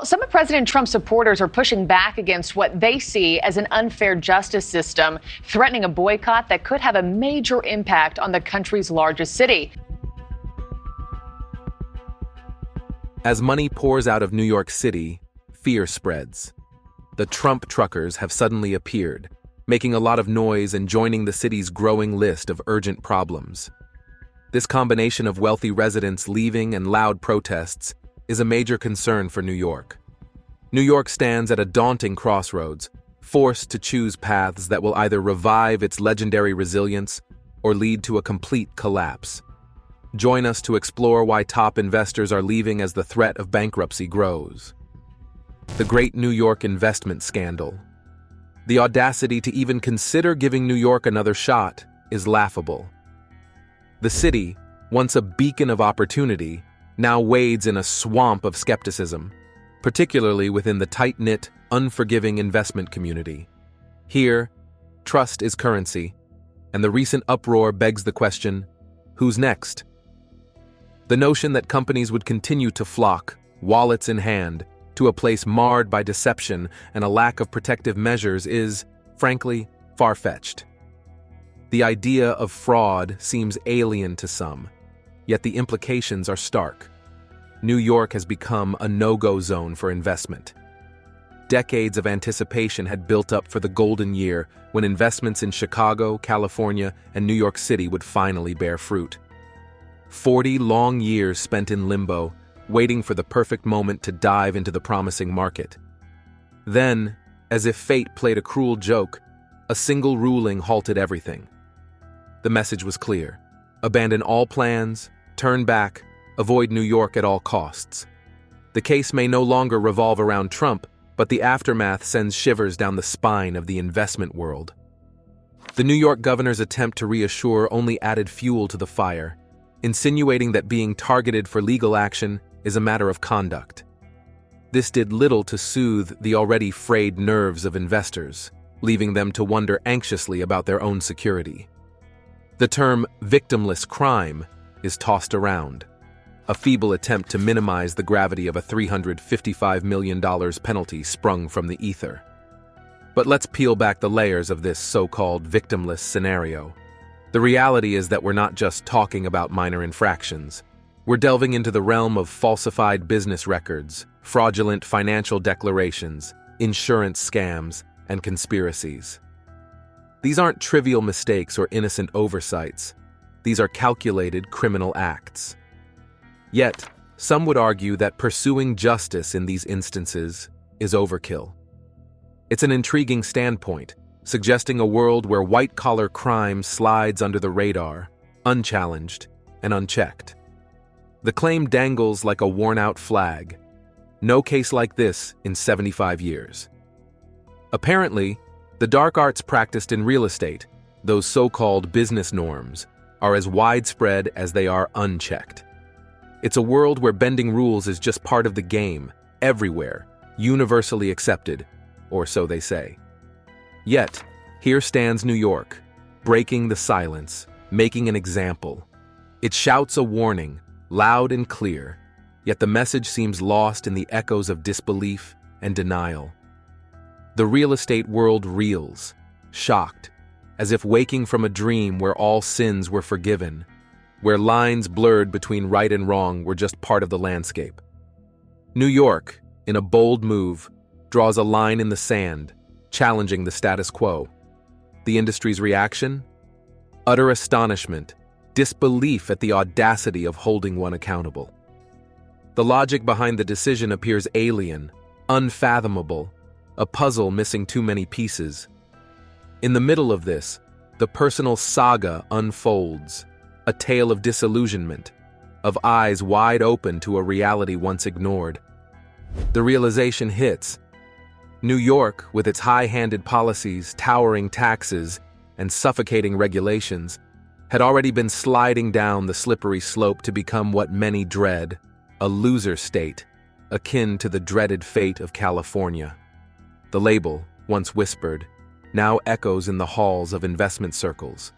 Some of President Trump's supporters are pushing back against what they see as an unfair justice system, threatening a boycott that could have a major impact on the country's largest city. As money pours out of New York City, fear spreads. The Trump truckers have suddenly appeared, making a lot of noise and joining the city's growing list of urgent problems. This combination of wealthy residents leaving and loud protests is a major concern for New York. New York stands at a daunting crossroads, forced to choose paths that will either revive its legendary resilience or lead to a complete collapse. Join us to explore why top investors are leaving as the threat of bankruptcy grows. The Great New York Investment Scandal. The audacity to even consider giving New York another shot is laughable. The city, once a beacon of opportunity, now wades in a swamp of skepticism, particularly within the tight-knit, unforgiving investment community. Here, trust is currency, and the recent uproar begs the question, who's next? The notion that companies would continue to flock, wallets in hand, to a place marred by deception and a lack of protective measures is, frankly, far-fetched. The idea of fraud seems alien to some, yet the implications are stark. New York has become a no-go zone for investment. Decades of anticipation had built up for the golden year when investments in Chicago, California, and New York City would finally bear fruit. 40 long years spent in limbo, waiting for the perfect moment to dive into the promising market. Then, as if fate played a cruel joke, a single ruling halted everything. The message was clear: abandon all plans, turn back, avoid New York at all costs. The case may no longer revolve around Trump, but the aftermath sends shivers down the spine of the investment world. The New York governor's attempt to reassure only added fuel to the fire, insinuating that being targeted for legal action is a matter of conduct. This did little to soothe the already frayed nerves of investors, leaving them to wonder anxiously about their own security. The term victimless crime is tossed around, a feeble attempt to minimize the gravity of a $355 million penalty sprung from the ether. But let's peel back the layers of this so-called victimless scenario. The reality is that we're not just talking about minor infractions. We're delving into the realm of falsified business records, fraudulent financial declarations, insurance scams, and conspiracies. These aren't trivial mistakes or innocent oversights. These are calculated criminal acts. Yet, some would argue that pursuing justice in these instances is overkill. It's an intriguing standpoint, suggesting a world where white-collar crime slides under the radar, unchallenged and unchecked. The claim dangles like a worn-out flag. No case like this in 75 years. Apparently, the dark arts practiced in real estate, those so-called business norms, are as widespread as they are unchecked. It's a world where bending rules is just part of the game, everywhere, universally accepted, or so they say. Yet, here stands New York, breaking the silence, making an example. It shouts a warning, loud and clear, yet the message seems lost in the echoes of disbelief and denial. The real estate world reels, shocked, as if waking from a dream where all sins were forgiven, where lines blurred between right and wrong were just part of the landscape. New York, in a bold move, draws a line in the sand, challenging the status quo. The industry's reaction? Utter astonishment, disbelief at the audacity of holding one accountable. The logic behind the decision appears alien, unfathomable, a puzzle missing too many pieces. In the middle of this, the personal saga unfolds, a tale of disillusionment, of eyes wide open to a reality once ignored. The realization hits. New York, with its high-handed policies, towering taxes, and suffocating regulations, had already been sliding down the slippery slope to become what many dread, a loser state, akin to the dreaded fate of California. The label, once whispered, now echoes in the halls of investment circles.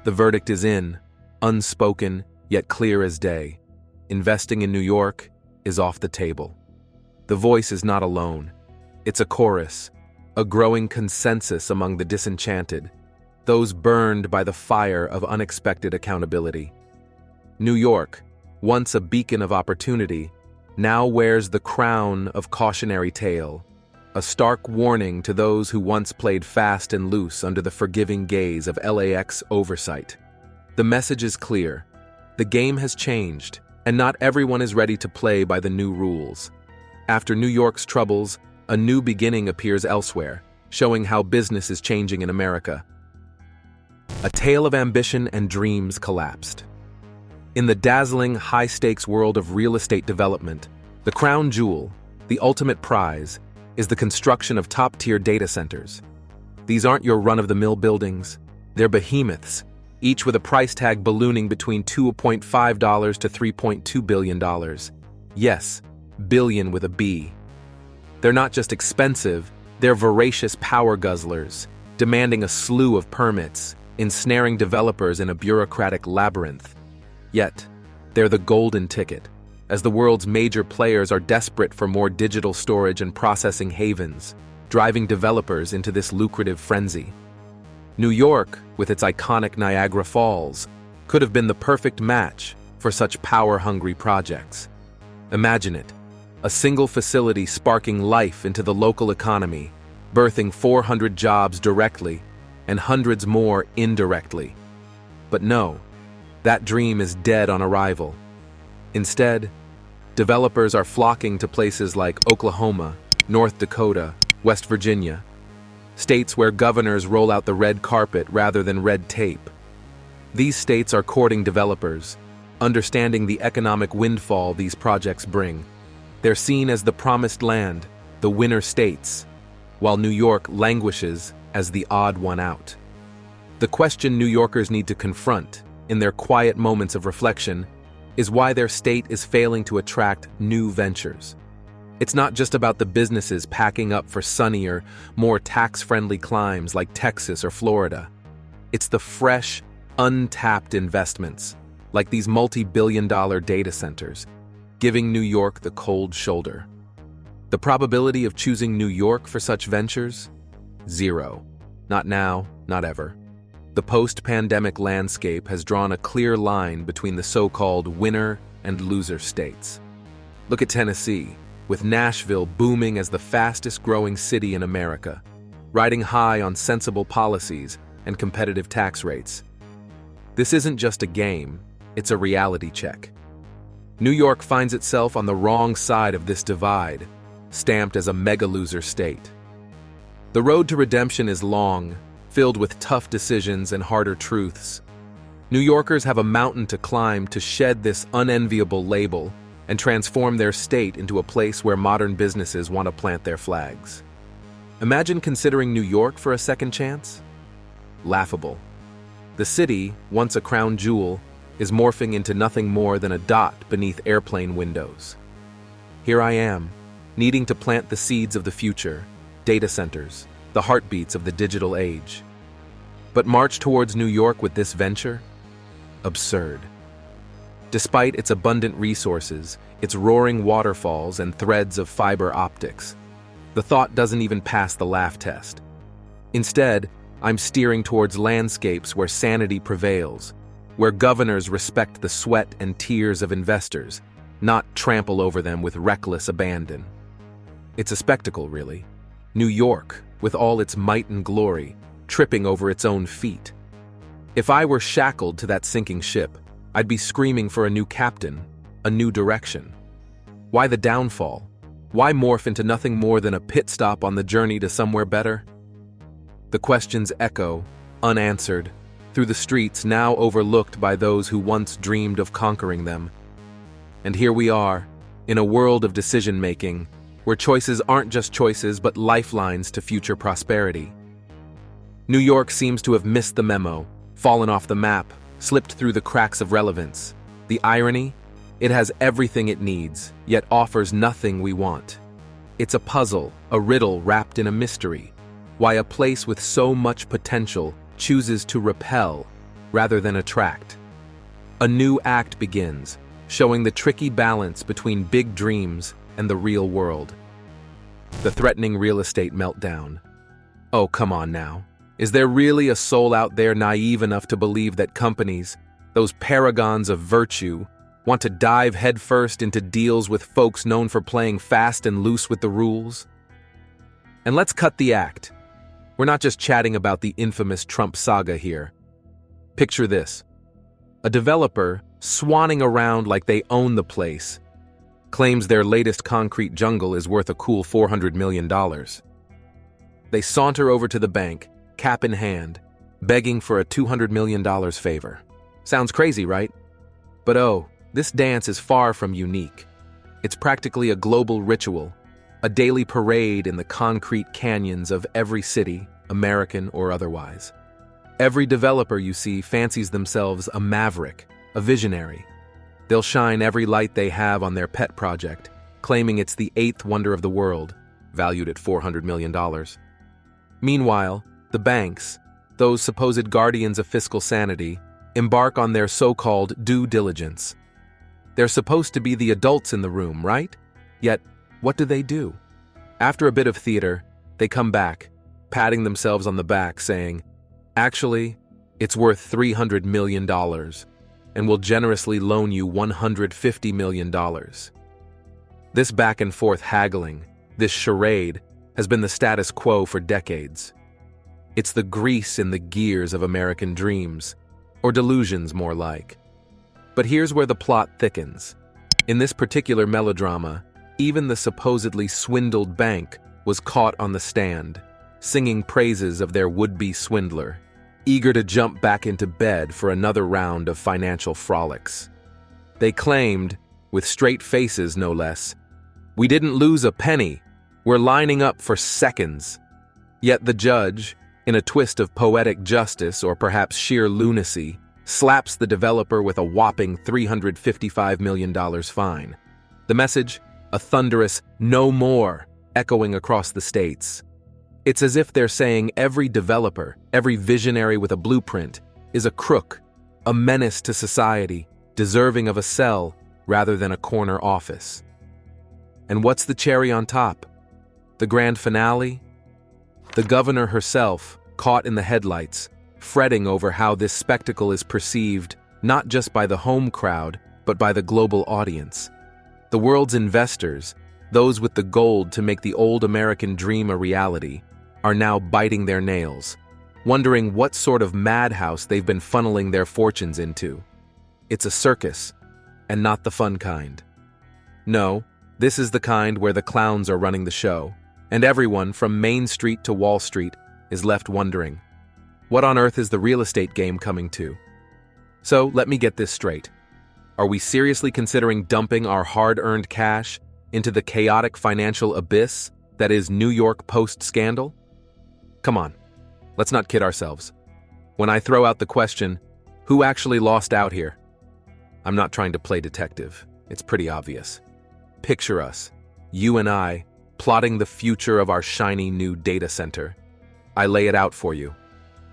The verdict is in, unspoken yet clear as day. Investing in New York is off the table. the voice is not alone. It's a chorus, a growing consensus among the disenchanted, those burned by the fire of unexpected accountability. New York, once a beacon of opportunity, now wears the crown of cautionary tale, a stark warning to those who once played fast and loose under the forgiving gaze of LAX oversight. The message is clear. The game has changed, and not everyone is ready to play by the new rules. After New York's troubles, a new beginning appears elsewhere, showing how business is changing in America. A tale of ambition and dreams collapsed. In the dazzling, high-stakes world of real estate development, the crown jewel, the ultimate prize, is the construction of top-tier data centers. These aren't your run-of-the-mill buildings. They're behemoths, each with a price tag ballooning between $2.5 to $3.2 billion. Yes, billion with a B. They're not just expensive, they're voracious power guzzlers, demanding a slew of permits, ensnaring developers in a bureaucratic labyrinth. Yet, they're the golden ticket, as the world's major players are desperate for more digital storage and processing havens, driving developers into this lucrative frenzy. New York, with its iconic Niagara Falls, could have been the perfect match for such power-hungry projects. Imagine it, a single facility sparking life into the local economy, birthing 400 jobs directly and hundreds more indirectly. But no, that dream is dead on arrival. Instead, developers are flocking to places like Oklahoma, North Dakota, West Virginia, states where governors roll out the red carpet rather than red tape. These states are courting developers, understanding the economic windfall these projects bring. They're seen as the promised land, the winner states, while New York languishes as the odd one out. The question New Yorkers need to confront, in their quiet moments of reflection, is why their state is failing to attract new ventures. It's not just about the businesses packing up for sunnier, more tax-friendly climes like Texas or Florida. It's the fresh, untapped investments, like these multi-billion-dollar data centers, giving New York the cold shoulder. The probability of choosing New York for such ventures? Zero. Not now, not ever. The post-pandemic landscape has drawn a clear line between the so-called winner and loser states. Look at Tennessee, with Nashville booming as the fastest-growing city in America, riding high on sensible policies and competitive tax rates. This isn't just a game, it's a reality check. New York finds itself on the wrong side of this divide, stamped as a mega-loser state. The road to redemption is long, filled with tough decisions and harder truths. New Yorkers have a mountain to climb to shed this unenviable label and transform their state into a place where modern businesses want to plant their flags. Imagine considering New York for a second chance? Laughable. The city, once a crown jewel, is morphing into nothing more than a dot beneath airplane windows. Here I am, needing to plant the seeds of the future, data centers, the heartbeats of the digital age. But march towards New York with this venture? Absurd. Despite its abundant resources, its roaring waterfalls and threads of fiber optics, the thought doesn't even pass the laugh test. Instead, I'm steering towards landscapes where sanity prevails, where governors respect the sweat and tears of investors, not trample over them with reckless abandon. It's a spectacle, really. New York, with all its might and glory, tripping over its own feet. If I were shackled to that sinking ship, I'd be screaming for a new captain, a new direction. Why the downfall? Why morph into nothing more than a pit stop on the journey to somewhere better? The questions echo, unanswered, through the streets now overlooked by those who once dreamed of conquering them. And here we are, in a world of decision-making, where choices aren't just choices but lifelines to future prosperity. New York seems to have missed the memo, fallen off the map, slipped through the cracks of relevance. The irony? It has everything it needs, yet offers nothing we want. It's a puzzle, a riddle wrapped in a mystery. Why a place with so much potential chooses to repel rather than attract. A new act begins, showing the tricky balance between big dreams and the real world. The threatening real estate meltdown. Oh, come on now. Is there really a soul out there naive enough to believe that companies, those paragons of virtue, want to dive headfirst into deals with folks known for playing fast and loose with the rules? And let's cut the act. We're not just chatting about the infamous Trump saga here. Picture this. A developer, swanning around like they own the place, claims their latest concrete jungle is worth a cool $400 million. They saunter over to the bank, cap in hand, begging for a $200 million favor. Sounds crazy, right? But oh, this dance is far from unique. It's practically a global ritual, a daily parade in the concrete canyons of every city, American or otherwise. Every developer you see fancies themselves a maverick, a visionary. They'll shine every light they have on their pet project, claiming it's the eighth wonder of the world, valued at $400 million. Meanwhile, the banks, those supposed guardians of fiscal sanity, embark on their so-called due diligence. They're supposed to be the adults in the room, right? Yet, what do? After a bit of theater, they come back, patting themselves on the back, saying, "Actually, it's worth $300 million, and we'll generously loan you $150 million. This back-and-forth haggling, this charade, has been the status quo for decades. It's the grease in the gears of American dreams, or delusions more like. But here's where the plot thickens. In this particular melodrama, even the supposedly swindled bank was caught on the stand, singing praises of their would-be swindler, eager to jump back into bed for another round of financial frolics. They claimed, with straight faces no less, "We didn't lose a penny. We're lining up for seconds." Yet the judge, in a twist of poetic justice or perhaps sheer lunacy, slaps the developer with a whopping $355 million fine. The message? A thunderous "no more," echoing across the states. It's as if they're saying every developer, every visionary with a blueprint, is a crook, a menace to society, deserving of a cell rather than a corner office. And what's the cherry on top? The grand finale? The governor herself, caught in the headlights, fretting over how this spectacle is perceived not just by the home crowd, but by the global audience. The world's investors, those with the gold to make the old American dream a reality, are now biting their nails, wondering what sort of madhouse they've been funneling their fortunes into. It's a circus, and not the fun kind. No, this is the kind where the clowns are running the show, and everyone from Main Street to Wall Street is left wondering, what on earth is the real estate game coming to? So let me get this straight. Are we seriously considering dumping our hard-earned cash into the chaotic financial abyss that is New York post-scandal? Come on, let's not kid ourselves. When I throw out the question, who actually lost out here? I'm not trying to play detective. It's pretty obvious. Picture us, you and I, plotting the future of our shiny new data center. I lay it out for you.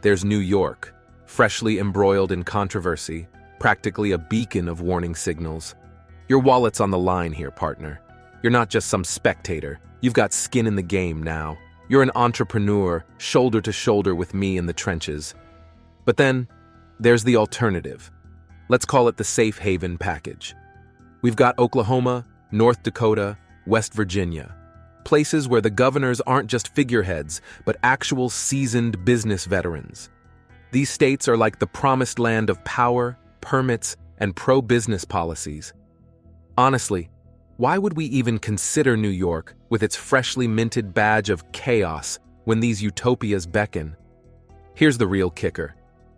There's New York, freshly embroiled in controversy, practically a beacon of warning signals. Your wallet's on the line here, partner. You're not just some spectator. You've got skin in the game now. You're an entrepreneur, shoulder to shoulder with me in the trenches. But then, there's the alternative. Let's call it the safe haven package. We've got Oklahoma, North Dakota, West Virginia. Places where the governors aren't just figureheads, but actual seasoned business veterans. These states are like the promised land of power, permits, and pro-business policies. Honestly, why would we even consider New York with its freshly minted badge of chaos when these utopias beckon? Here's the real kicker.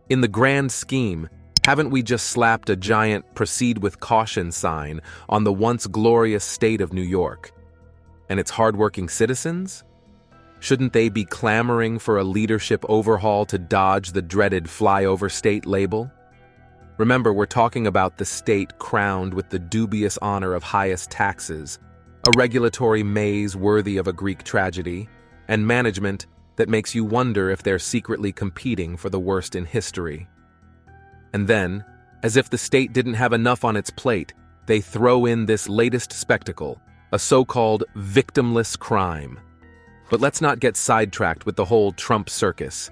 In the grand scheme, haven't we just slapped a giant "proceed with caution" sign on the once glorious state of New York? And its hardworking citizens? Shouldn't they be clamoring for a leadership overhaul to dodge the dreaded flyover state label? Remember, we're talking about the state crowned with the dubious honor of highest taxes, a regulatory maze worthy of a Greek tragedy, and management that makes you wonder if they're secretly competing for the worst in history. And then, as if the state didn't have enough on its plate, they throw in this latest spectacle, a so-called victimless crime. But let's not get sidetracked with the whole Trump circus.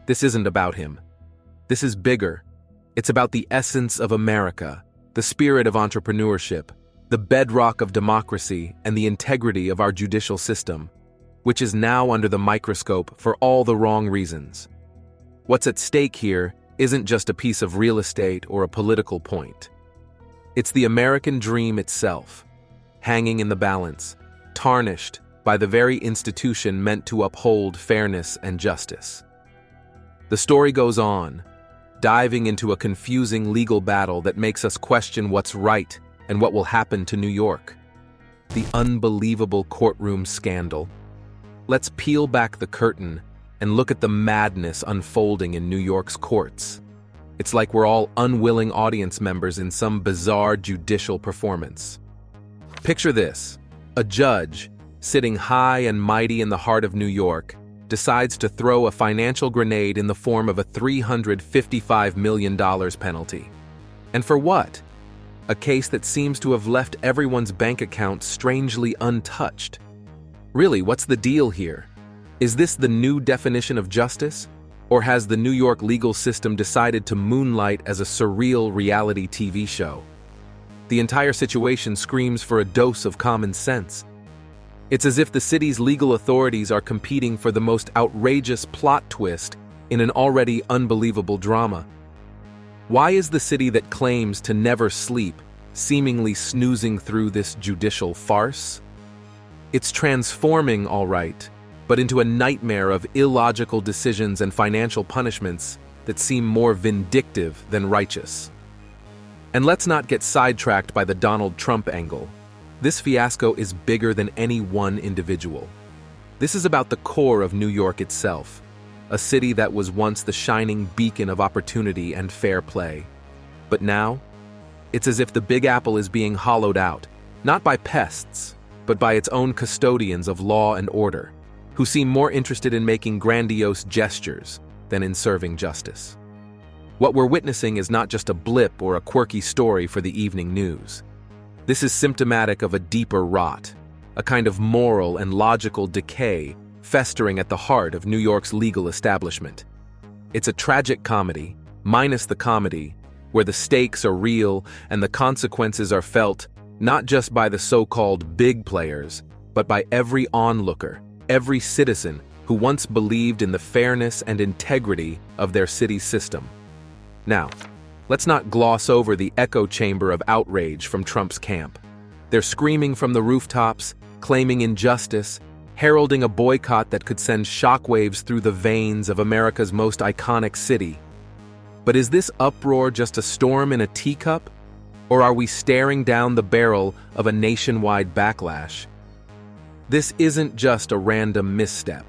This isn't about him. This is bigger. It's about the essence of America, the spirit of entrepreneurship, the bedrock of democracy, and the integrity of our judicial system, which is now under the microscope for all the wrong reasons. What's at stake here isn't just a piece of real estate or a political point. It's the American dream itself, hanging in the balance, tarnished by the very institution meant to uphold fairness and justice. The story goes on, diving into a confusing legal battle that makes us question what's right and what will happen to New York. The unbelievable courtroom scandal. Let's peel back the curtain and look at the madness unfolding in New York's courts. It's like we're all unwilling audience members in some bizarre judicial performance. Picture this: a judge, sitting high and mighty in the heart of New York, decides to throw a financial grenade in the form of a $355 million penalty. And for what? A case that seems to have left everyone's bank account strangely untouched. Really, what's the deal here? Is this the new definition of justice? Or has the New York legal system decided to moonlight as a surreal reality TV show? The entire situation screams for a dose of common sense. It's as if the city's legal authorities are competing for the most outrageous plot twist in an already unbelievable drama. Why is the city that claims to never sleep seemingly snoozing through this judicial farce? It's transforming, all right, but into a nightmare of illogical decisions and financial punishments that seem more vindictive than righteous. And let's not get sidetracked by the Donald Trump angle. This fiasco is bigger than any one individual. This is about the core of New York itself, a city that was once the shining beacon of opportunity and fair play. But now, it's as if the Big Apple is being hollowed out, not by pests, but by its own custodians of law and order, who seem more interested in making grandiose gestures than in serving justice. What we're witnessing is not just a blip or a quirky story for the evening news. This is symptomatic of a deeper rot, a kind of moral and logical decay festering at the heart of New York's legal establishment. It's a tragic comedy, minus the comedy, where the stakes are real and the consequences are felt not just by the so-called big players, but by every onlooker, every citizen who once believed in the fairness and integrity of their city's system. Now, let's not gloss over the echo chamber of outrage from Trump's camp. They're screaming from the rooftops, claiming injustice, heralding a boycott that could send shockwaves through the veins of America's most iconic city. But is this uproar just a storm in a teacup? Or are we staring down the barrel of a nationwide backlash? This isn't just a random misstep.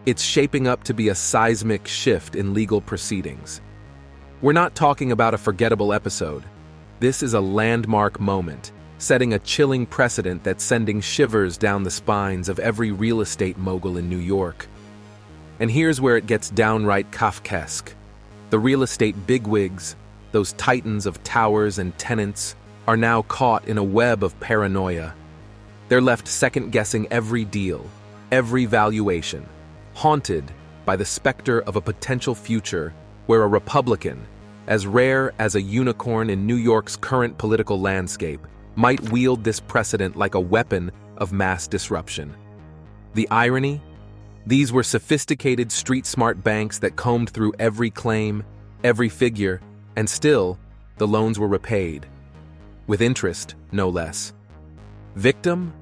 It's shaping up to be a seismic shift in legal proceedings. We're not talking about a forgettable episode. This is a landmark moment, setting a chilling precedent that's sending shivers down the spines of every real estate mogul in New York. And here's where it gets downright Kafkaesque. The real estate bigwigs, those titans of towers and tenants, are now caught in a web of paranoia. They're left second-guessing every deal, every valuation, haunted by the specter of a potential future where a Republican, as rare as a unicorn in New York's current political landscape, might wield this precedent like a weapon of mass disruption. The irony? These were sophisticated, street-smart banks that combed through every claim, every figure, and still, the loans were repaid. With interest, no less. Victim?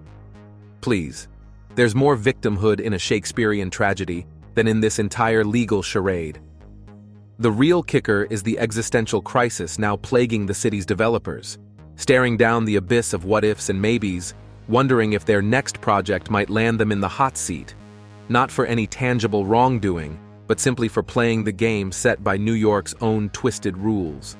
Please. There's more victimhood in a Shakespearean tragedy than in this entire legal charade. The real kicker is the existential crisis now plaguing the city's developers, staring down the abyss of what-ifs and maybes, wondering if their next project might land them in the hot seat, not for any tangible wrongdoing, but simply for playing the game set by New York's own twisted rules.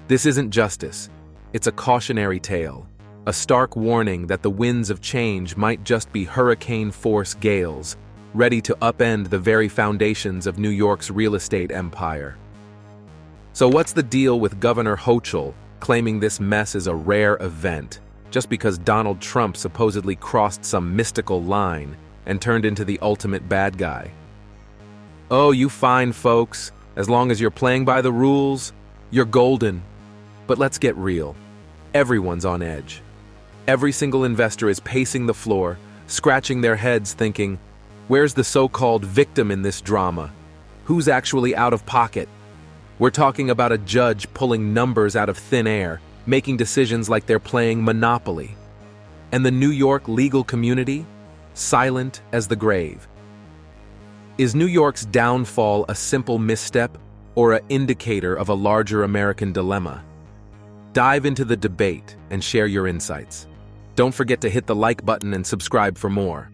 This isn't justice. It's a cautionary tale, a stark warning that the winds of change might just be hurricane-force gales, ready to upend the very foundations of New York's real estate empire. So what's the deal with Governor Hochul claiming this mess is a rare event, just because Donald Trump supposedly crossed some mystical line, and turned into the ultimate bad guy. Oh, you fine folks. As long as you're playing by the rules, you're golden. But let's get real. Everyone's on edge. Every single investor is pacing the floor, scratching their heads thinking, where's the so-called victim in this drama? Who's actually out of pocket? We're talking about a judge pulling numbers out of thin air, making decisions like they're playing Monopoly. And the New York legal community? Silent as the grave. Is New York's downfall a simple misstep or an indicator of a larger American dilemma? Dive into the debate and share your insights. Don't forget to hit the like button and subscribe for more.